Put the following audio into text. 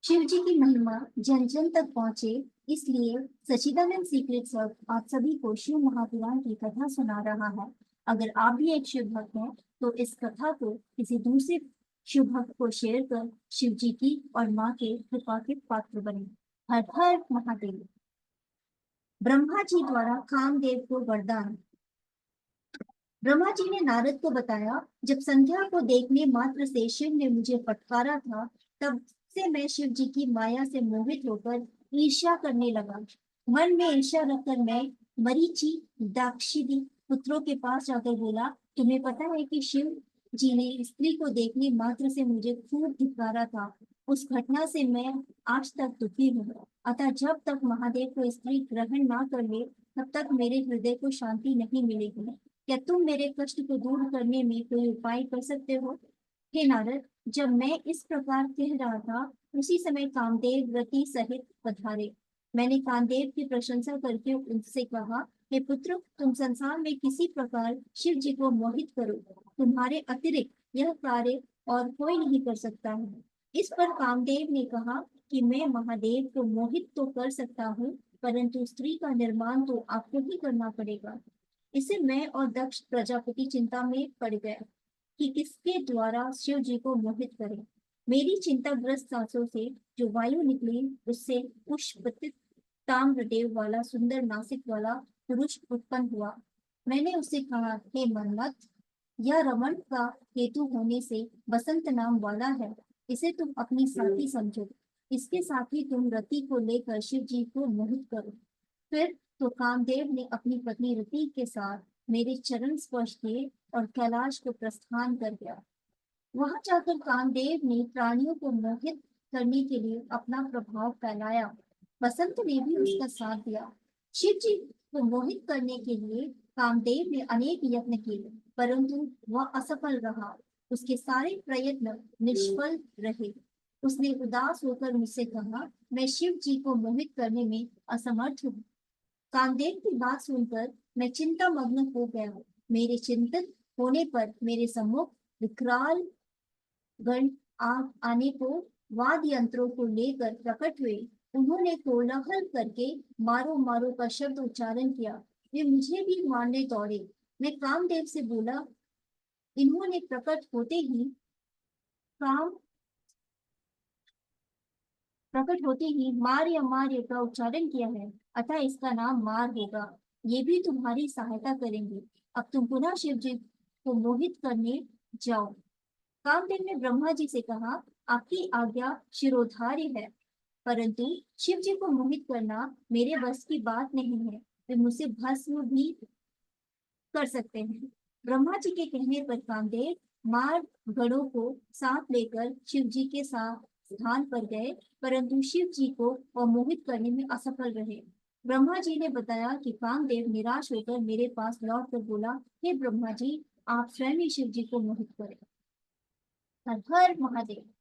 शिव जी की महिमा जन जन तक पहुंचे, इसलिए सच्चिदानंद सीक्रेट्स आप सभी को शिव महापुराण की कथा सुना रहा है। अगर आप भी एक शिव भक्त हैं, तो इस कथा को किसी दूसरे शिव भक्त को शेयर कर शिव जी की और माँ के कृपा के पात्र बने। हर हर महादेव। ब्रह्मा जी द्वारा कामदेव को वरदान। ब्रह्मा जी ने नारद को बताया, जब संध्या को देखने मात्र से शिव ने मुझे फटकारा था, तब से मैं शिव जी की माया से मोहित होकर ईर्ष्या करने लगा। मन में ईर्ष्या रखकर मैं मरीचि दाक्षिणी पुत्रों के पास जाकर बोला, तुम्हें पता है कि शिव जी ने स्त्री को देखने मात्र से मुझे खूब धिक्कारा था। उस घटना से मैं आज तक दुखी हूँ। अतः जब तक महादेव को स्त्री ग्रहण ना कर ले, तब तक मेरे हृदय को शांति नहीं मिलेगी। क्या तुम मेरे कष्ट को दूर करने में कोई उपाय कर सकते हो? हे नारद, जब मैं इस प्रकार कह रहा था, उसी समय कामदेव रति सहित पधारे। मैंने कामदेव की प्रशंसा करके उनसे कहा, हे पुत्र, तुम संसार में किसी प्रकार शिव जी को मोहित करो। तुम्हारे अतिरिक्त यह कार्य और कोई नहीं कर सकता है। इस पर कामदेव ने कहा कि मैं महादेव को मोहित तो कर सकता हूँ, परंतु स्त्री का निर्माण तो आपको ही करना पड़ेगा। इसे मैं और दक्ष प्रजापति चिंता में पड़ गए कि किसके द्वारा शिव जी को मोहित करें। मेरी चिंताग्रस्त सांसों से जो वायु निकली, उससे पुष्पतित ताम्रदेव वाला सुंदर नासिक वाला पुरुष उत्पन्न हुआ। मैंने उससे कहा, हे मन्मथ, यह रमण का हेतु होने से बसंत नाम वाला है। इसे तुम अपनी साथी समझो। इसके साथ ही तुम रति को लेकर शिव जी को मोहित करो। फिर तो कामदेव ने अपनी पत्नी रति के साथ मेरे चरण स्पर्श किए और कैलाश को प्रस्थान कर गया। वहां जाकर कामदेव ने प्राणियों को मोहित करने के लिए अपना प्रभाव फैलाया। बसंत ने भी उसका साथ दिया। शिव जी को मोहित करने के लिए कामदेव ने अनेक यत्न किए, परंतु वह असफल रहा। उसके सारे प्रयत्न निष्फल रहे। उसने उदास होकर मुझसे कहा, मैं शिव जी को मोहित करने में असमर्थ हूँ। कामदेव की बात सुनकर मैं चिंता मग्न हो गया। मेरे चिंतित होने पर मेरे सम्मुख विकराल गण आने को वाद्य यंत्रों को लेकर प्रकट हुए। उन्होंने कोलाहल करके मारो मारो का शब्द उच्चारण किया। वे मुझे भी मारने दौड़े। मैं कामदेव से बोला, इन्होंने काम प्रकट होते ही मार्य का उच्चारण किया है, अतः इसका नाम मार होगा। ये भी तुम्हारी सहायता करेंगे। अब तुम पुनः शिव जी को मोहित करने जाओ। कामदेव ने ब्रह्मा जी से कहा, आपकी आज्ञा शिरोधार्य है, परंतु शिव जी को मोहित करना मेरे बस की बात नहीं है। वे मुझसे भस्म भी कर सकते हैं। ब्रह्मा जी के कहने पर कामदेव मार गणों को साथ लेकर शिव जी के साथ स्थान पर गए, परंतु शिव जी को वह मोहित करने में असफल रहे। ब्रह्मा जी ने बताया कि कामदेव निराश होकर मेरे पास लौट कर बोला, हे ब्रह्मा जी, आप स्वयं ही शिव जी को मोहित करें। हर हर महादेव।